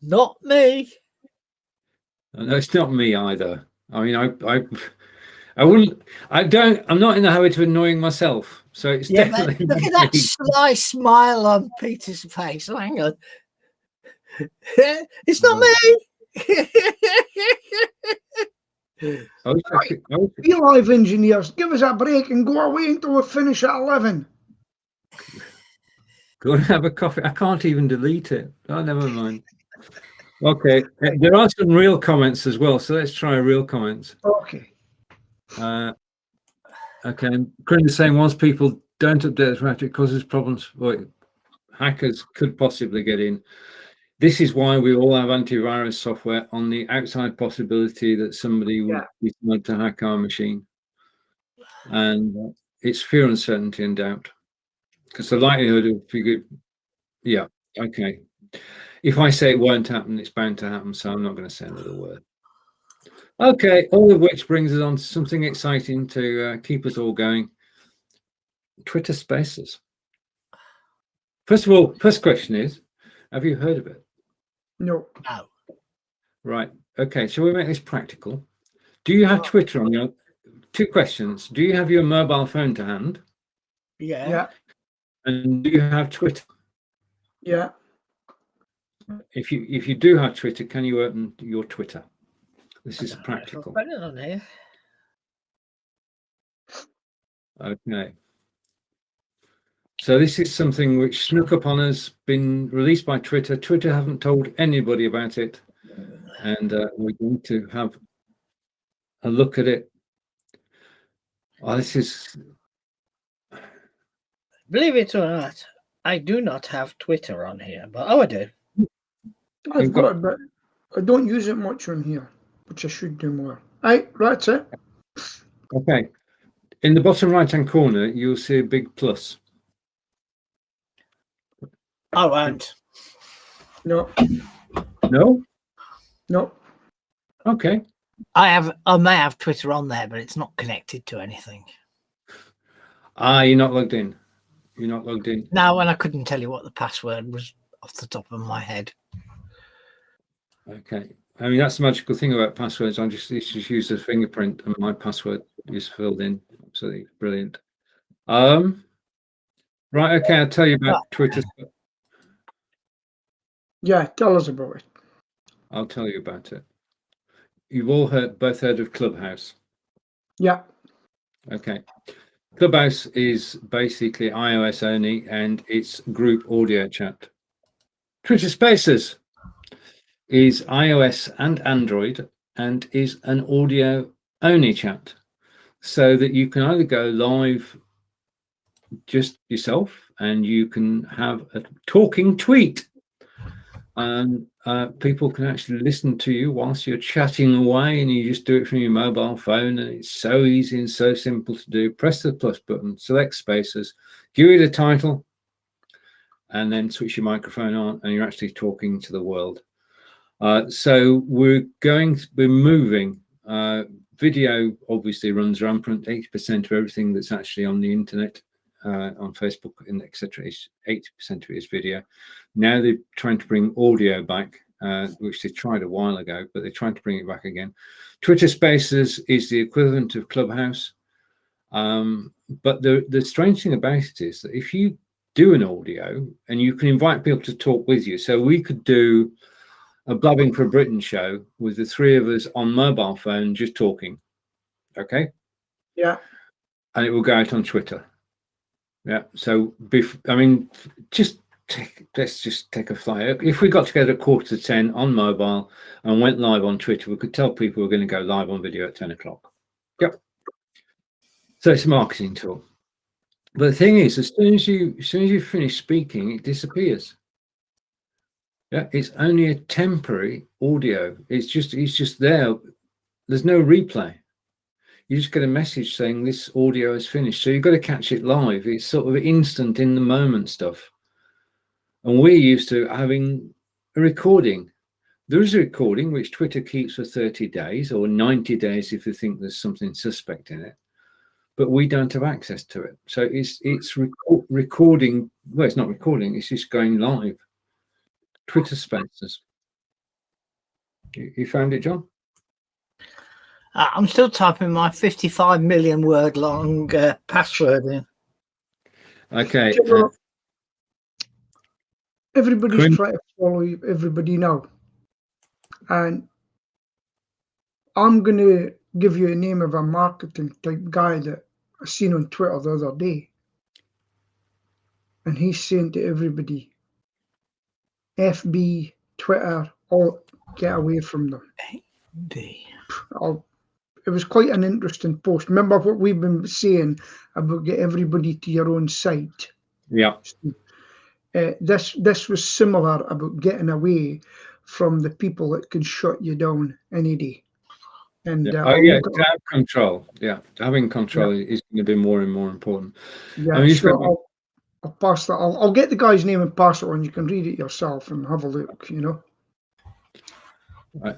Not me. no, it's not me either. I mean, I wouldn't. I'm not in the habit of annoying myself. So it's Yeah, but definitely. look at that sly smile on Peter's face. Oh, hang on. It's not me. Be.Live engineers, give us a break and go away until we finish at 11. Go and have a coffee. I can't even delete it. Oh, never mind. Okay, there are some real comments as well. So let's try real comments. Okay. Okay, Corinne is saying once people don't update the router, it causes problems. Well, hackers could possibly get in. This is why we all have antivirus software on the outside possibility that somebody would decide to hack our machine. And it's fear, uncertainty, and doubt. Because the likelihood of yeah, okay. If I say it won't happen, it's bound to happen. So I'm not going to say another word. Okay, all of which brings us on to something exciting to keep us all going. Twitter Spaces. First of all, first question is, have you heard of it? No. No. Right. Okay, shall we make this practical? Do you have Twitter on your... Two questions. Do you have your mobile phone to hand? Yeah. And do you have Twitter? Yeah. If you do have Twitter, can you open your Twitter? This is practical. Put it on here. Okay. So this is something which snuck up on us, been released by Twitter. Twitter haven't told anybody about it. And we're going to have a look at it. Oh, this is... Believe it or not, I do not have Twitter on here, but I do. I've got it, but I don't use it much on here, which I should do more. Right, that's it. Okay. In the bottom right-hand corner, you'll see a big plus. I won't. No. No? No. Okay. I may have Twitter on there, but it's not connected to anything. You're not logged in. You're not logged in. No, and I couldn't tell you what the password was off the top of my head. Okay. I mean, that's the magical thing about passwords. I just use a fingerprint and my password is filled in. Absolutely brilliant. Right. Okay. I'll tell you about Twitter. Yeah, tell us about it. I'll tell you about it. You've all both heard of Clubhouse. Yeah. Okay. Clubhouse is basically iOS only, and it's group audio chat. Twitter Spaces is iOS and Android, and is an audio only chat, so that you can either go live just yourself, and you can have a talking tweet, and people can actually listen to you whilst you're chatting away, and you just do it from your mobile phone, and it's so easy and so simple to do. Press the plus button, select Spaces, give it a title, and then switch your microphone on, and you're actually talking to the world. So we're moving. Video obviously runs rampant. 80% of everything that's actually on the internet, on Facebook and etc., is 80% of it is video. Now they're trying to bring audio back, which they tried a while ago, but they're trying to bring it back again. Twitter Spaces is the equivalent of Clubhouse, but the strange thing about it is that if you do an audio, and you can invite people to talk with you, so we could do a Blabbing for Britain show with the three of us on mobile phone just talking. Okay. Yeah. and it will go out on Twitter. Yeah. So, I mean, let's just take a flyer. If we got together at 9:45 on mobile and went live on Twitter, we could tell people we're going to go live on video at 10 o'clock. Yep. So it's a marketing tool. But the thing is, as soon as you finish speaking, it disappears. Yeah, it's only a temporary audio. It's just there. There's no replay. You just get a message saying this audio is finished. So you've got to catch it live. It's sort of instant, in the moment stuff. And we're used to having a recording. There is a recording which Twitter keeps for 30 days or 90 days if you think there's something suspect in it. But we don't have access to it. So it's recording. Well, it's not recording. It's just going live. Twitter Spaces. You found it, John? I'm still typing my 55 million word long password in. Okay. Everybody's trying to follow everybody now. And I'm going to give you a name of a marketing type guy that I seen on Twitter the other day. And he's saying to everybody, FB, Twitter, all get away from them. It was quite an interesting post. Remember what we've been saying about get everybody to your own site? Yeah. This was similar about getting away from the people that can shut you down any day. And to have control. Yeah, having control is going to be more and more important. Yeah, I mean, I'll pass that. I'll get the guy's name and pass it on. You can read it yourself and have a look. You know. Right.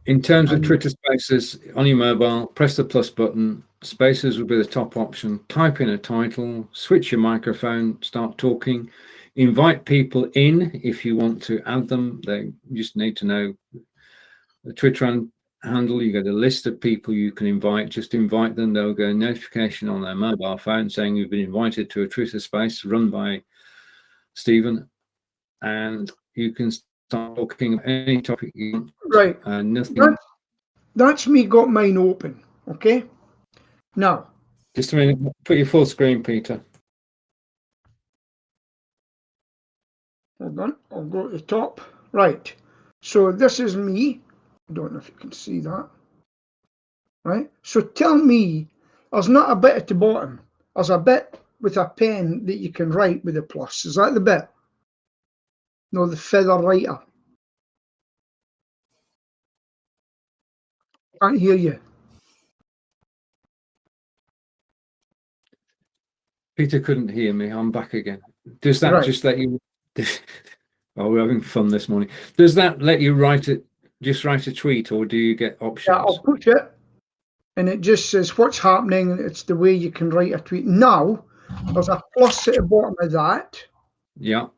In terms of Twitter Spaces on your mobile, press the plus button. Spaces will be the top option. Type in a title, switch your microphone, start talking, invite people in if you want to add them. They just need to know the Twitter handle. You get a list of people you can invite. Just invite them. They'll get a notification on their mobile phone saying you've been invited to a Twitter Space run by Stephen, and you can start talking about any topic you want. Right. Nothing. That's me got mine open. Okay. Now. Just a minute. Put your full screen, Peter. Hold on. I'll go to the top. Right. So this is me. I don't know if you can see that. Right. So tell me, there's not a bit at the bottom. There's a bit with a pen that you can write with a plus. Is that the bit? No, the feather writer. Can't hear you. Peter couldn't hear me. I'm back again. Does that just let you? Oh, we're having fun this morning. Does that let you write it? Just write a tweet, or do you get options? Yeah, I'll push it, and it just says what's happening. It's the way you can write a tweet. Now, there's a plus at the bottom of that. Yeah.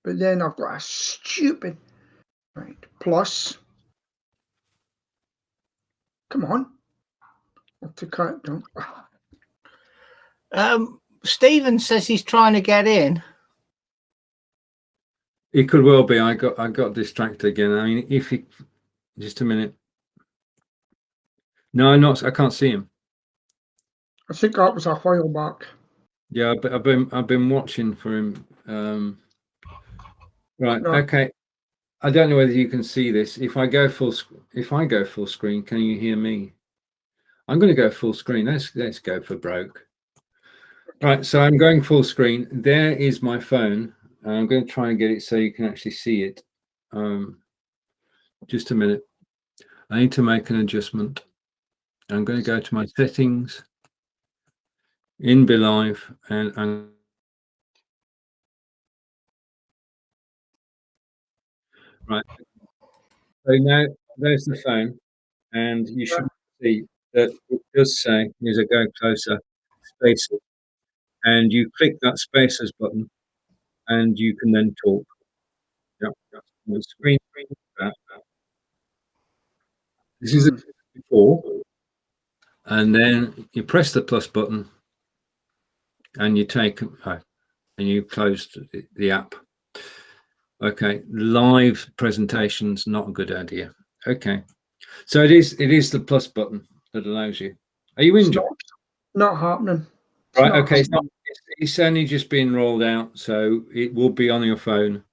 But then I've got a stupid plus. Come on. I'll take that down. Stephen says he's trying to get in. It could well be. I got distracted again. I mean, if he just a minute. No, I'm not. I can't see him. I think that was a while back. Yeah, but I've been watching for him. Right. No. Okay. I don't know whether you can see this. If I go full screen, can you hear me? I'm going to go full screen. Let's go for broke. Right. So I'm going full screen. There is my phone. I'm going to try and get it so you can actually see it. Just a minute. I need to make an adjustment. I'm going to go to my settings in Be.Live and right. So now there's the phone, and you should see that it does say, as I go closer, spaces, and you click that spaces button, and you can then talk. Yeah, the screen. This is before, and then you press the plus button, and you take and you close the app. Okay, live presentations not a good idea. Okay, so it is the plus button that allows you Are you It's injured? not happening. Right. not Okay. happening. It's only just been rolled out, so it will be on your phone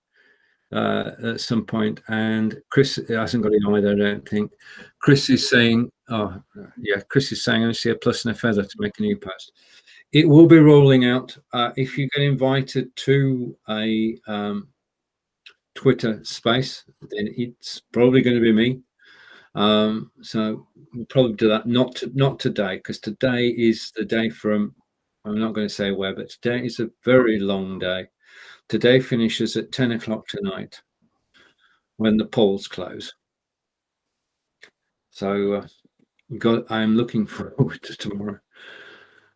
at some point. And Chris hasn't got it either, I don't think. Chris is saying, Chris is saying, I see a plus and a feather to make a new post. It will be rolling out. If you get invited to a Twitter space, then it's probably going to be me. So we'll probably do that. Not today, because today is the day from. I'm not going to say where, but today is a very long day. Today finishes at 10 o'clock tonight, when the polls close. So I'm looking forward to tomorrow.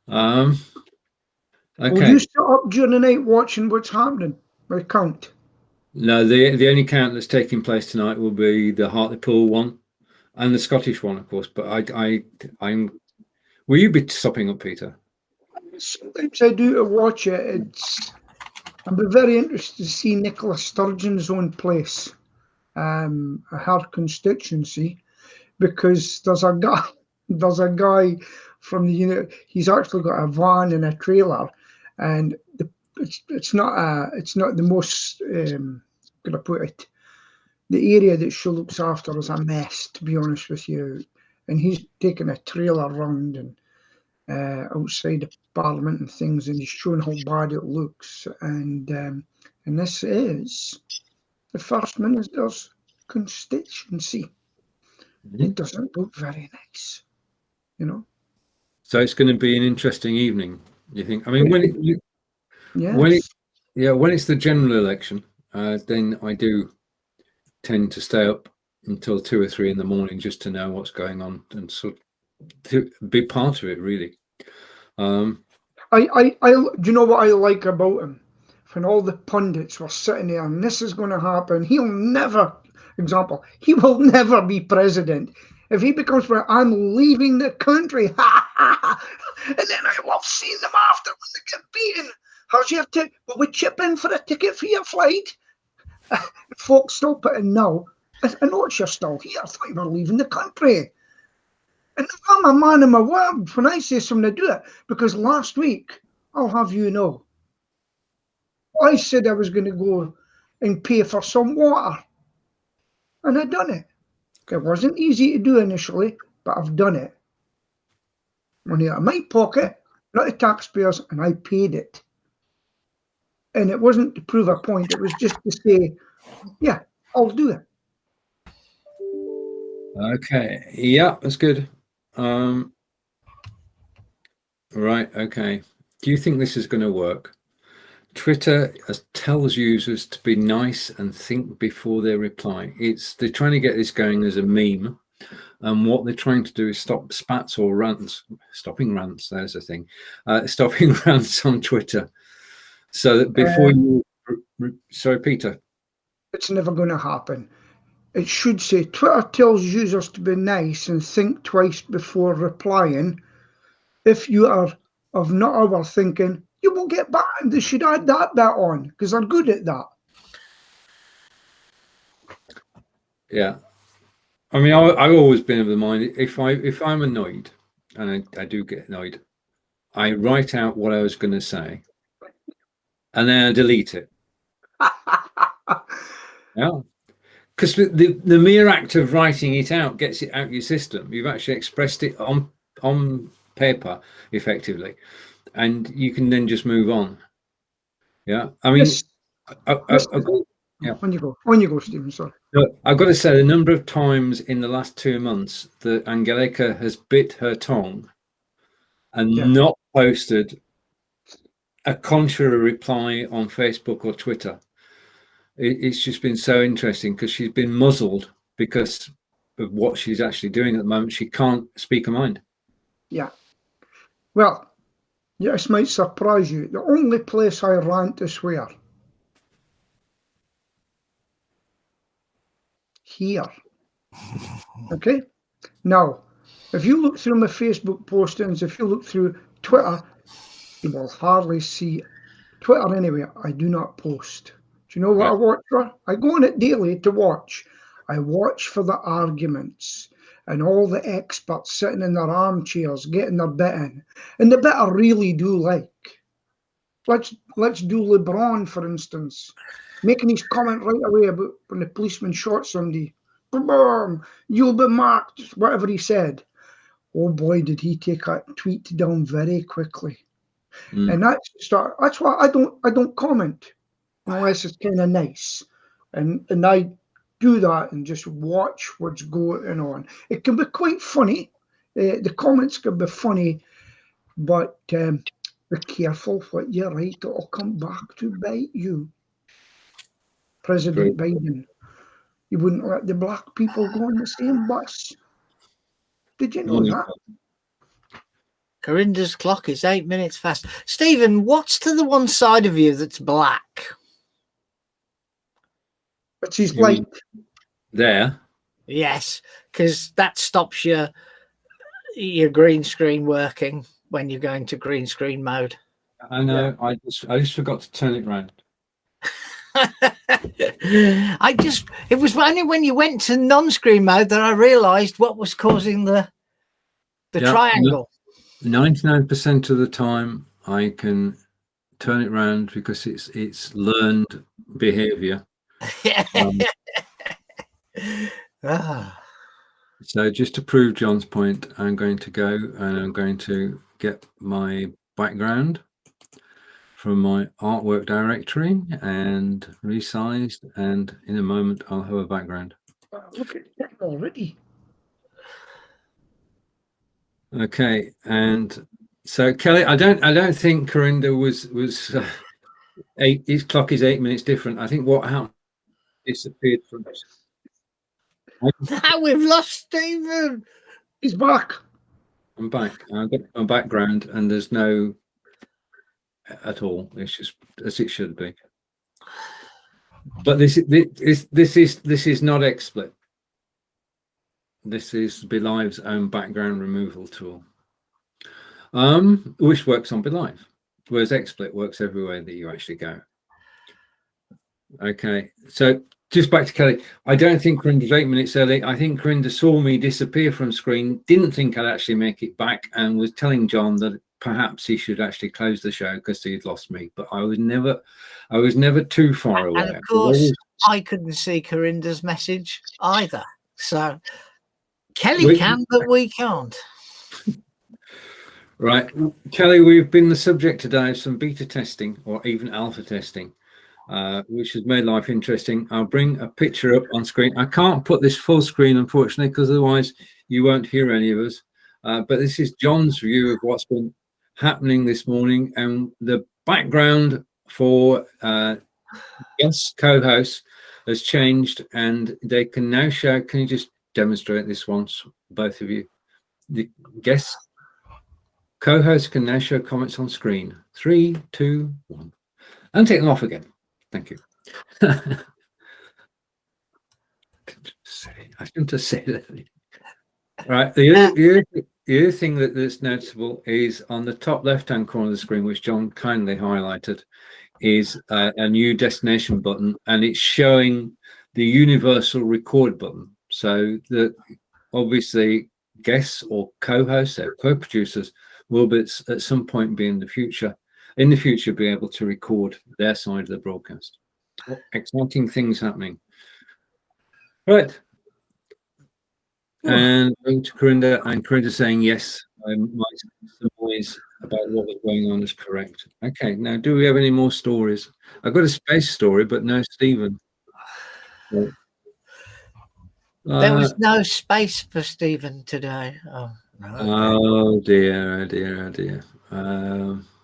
Okay. Will you sit up during the night watching what's happening? I can't. No, the only count that's taking place tonight will be the Hartlepool one and the Scottish one, of course. But I'm. Will you be stopping up, Peter? Sometimes I do to watch it. I'd be very interested to see Nicola Sturgeon's own place, her constituency, because there's a guy from the he's actually got a van and a trailer, and it's not the most gonna put it. The area that she looks after is a mess, to be honest with you, and he's taking a trailer around and outside the Parliament and things, and he's showing how bad it looks. And this is the First Minister's constituency. It doesn't look very nice, you know. So it's going to be an interesting evening, you think? I mean, when it's the general election, then I do tend to stay up until 2 or 3 in the morning just to know what's going on and sort of to be part of it, really. Do you know what I like about him? When all the pundits were sitting there and this is going to happen, he will never be president. If he becomes president, I'm leaving the country. And then I love seeing them after when they get beaten. How's your ticket? Will we chip in for a ticket for your flight? Folks still putting no. I notice you're still here. I thought you were leaving the country. And I'm a man of my word when I say something to do it, because last week, I'll have you know, I said I was going to go and pay for some water, and I've done it. It wasn't easy to do initially, but I've done it. Money out of my pocket, not the taxpayers, and I paid it. And it wasn't to prove a point, it was just to say, yeah, I'll do it. Okay, yeah, that's good. Right, okay. Do you think this is going to work? Twitter tells users to be nice and think before they reply. They're trying to get this going as a meme, and what they're trying to do is stop spats or rants. Stopping rants, there's a thing. Stopping rants on Twitter, so that before sorry, Peter. It's never going to happen. It should say Twitter tells users to be nice and think twice before replying. If you are of not our thinking, you will get back. They should add that bit on because they're good at that. Yeah, I mean, I've always been of the mind if I'm annoyed, and I do get annoyed, I write out what I was going to say, and then I delete it. Yeah. Because the mere act of writing it out gets it out of your system. You've actually expressed it on paper effectively, and you can then just move on. Yeah, I mean, Yes. On you go, Stephen. Sorry. I've got to say the number of times in the last 2 months that Angelica has bit her tongue and not posted a contrary reply on Facebook or Twitter. It's just been so interesting because she's been muzzled because of what she's actually doing at the moment. She can't speak her mind. Yeah. Well, this might surprise you. The only place I rant is where? Here. Okay? Now, if you look through my Facebook postings, if you look through Twitter, you will hardly see Twitter anyway. I do not post. Do you know what I watch for? I go on it daily to watch. I watch for the arguments. and all the experts sitting in their armchairs getting their bit in. And the bit I really do like, let's do LeBron, for instance, making his comment right away about when the policeman shot somebody. Boom, you'll be marked, whatever he said. Oh boy, did he take that tweet down very quickly. And that's why I don't comment unless it's kind of nice. And I do that and just watch what's going on. It can be quite funny. The comments can be funny, but be careful what you write. It'll come back to bite you. President Biden, you wouldn't let the black people go on the same bus. Did you know that? Corinda's clock is 8 minutes fast. Stephen, what's to the one side of you that's black? Which is like there. Yes, because that stops your green screen working when you're going to green screen mode. I know. Yeah. I just forgot to turn it round. It was only when you went to non-screen mode that I realised what was causing the triangle. 99% of the time I can turn it round because it's learned behaviour. So just to prove John's point, I'm going to go and I'm going to get my background from my artwork directory and resized, and in a moment I'll have a background. Look at that already. Okay, and so Kelly, I don't think Corinda was his clock is 8 minutes different. I think what happened disappeared from us. Now we've lost Stephen. He's back. I'm back. I've got my background, and there's no at all. It's just as it should be. But this is not XSplit. This is Be.Live's own background removal tool, which works on Be.Live, whereas XSplit works everywhere that you actually go. Okay, so just back to Kelly. I don't think Corinda's 8 minutes early. I think Corinda saw me disappear from screen, didn't think I'd actually make it back, and was telling John that perhaps he should actually close the show because he'd lost me. But I was never too far away. And of course, I couldn't see Corinda's message either. So Kelly can, but we can't. Right, Kelly, we've been the subject today of some beta testing or even alpha testing, which has made life interesting. I'll bring a picture up on screen. I can't put this full screen, unfortunately, because otherwise you won't hear any of us. But this is John's view of what's been happening this morning, and the background for guest co-hosts has changed, and they can now show. Can you just demonstrate this once, both of you? The guest co-hosts can now show comments on screen. 3, 2, 1, and take them off again. Thank you. I shouldn't have said that. Right. The other thing that's noticeable is on the top left-hand corner of the screen, which John kindly highlighted, is a new destination button, and it's showing the universal record button. So that obviously guests or co-hosts or co-producers will be at some point be in the future be able to record their side of the broadcast. Exciting things happening. Right. And going to Corinda, and Corinda saying yes, my surmise about what was going on is correct. Okay, now do we have any more stories? I've got a space story, but no Stephen. There was no space for Stephen today. Oh, no. Oh dear, oh dear, oh dear.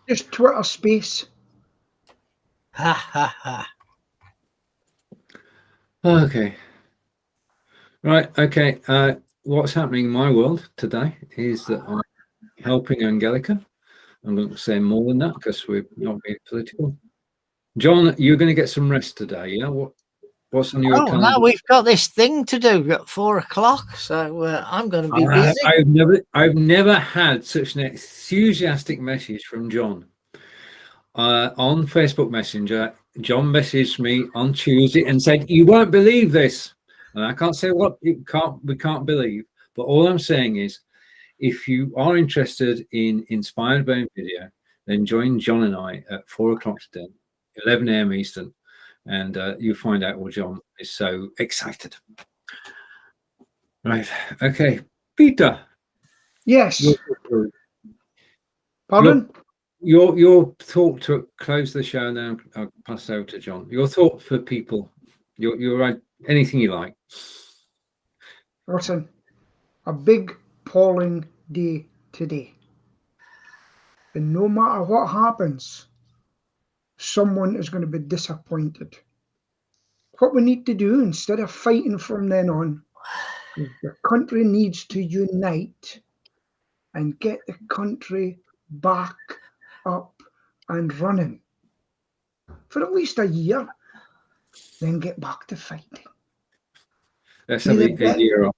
Just Twitter space. Ha ha ha. Okay. Right, okay. What's happening in my world today is that I'm helping Angelica. I'm going to say more than that because we're not being political. John, you're going to get some rest today, yeah? What's on your calendar? No, we've got this thing to do at 4 o'clock, so I'm going to be busy. I've never had such an enthusiastic message from John. On Facebook Messenger, John messaged me on Tuesday and said, "You won't believe this." And I can't say what we can't believe, But all I'm saying is, if you are interested in inspired by video, then join John and I at 4 o'clock today, 11 a.m. Eastern, and you'll find out why John is so excited. Right. Okay. Peter. Yes. Pardon? Your thought to close the show now. I'll pass over to John. Your thought for people. You're right. Anything you like. Listen, a big polling day today. And no matter what happens, someone is going to be disappointed. What we need to do instead of fighting from then on, is the country needs to unite and get the country back up and running for at least a year, then get back to fighting. Let's have a year off.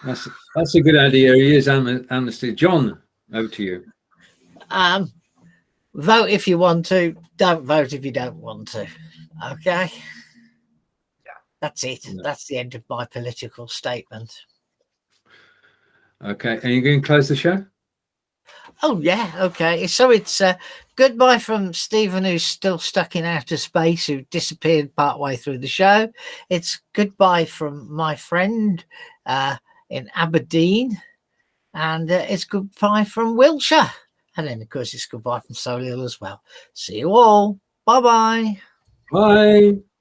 That's a good idea. A year's amnesty. John, over to you. Vote if you want to. Don't vote if you don't want to. Okay. That's it. Yeah. That's the end of my political statement. Okay. And you're going to close the show? Oh, yeah. Okay. So it's goodbye from Stephen, who's still stuck in outer space, who disappeared partway through the show. It's goodbye from my friend in Aberdeen. And it's goodbye from Wiltshire. And then, of course, it's goodbye from Solihull as well. See you all. Bye-bye. Bye.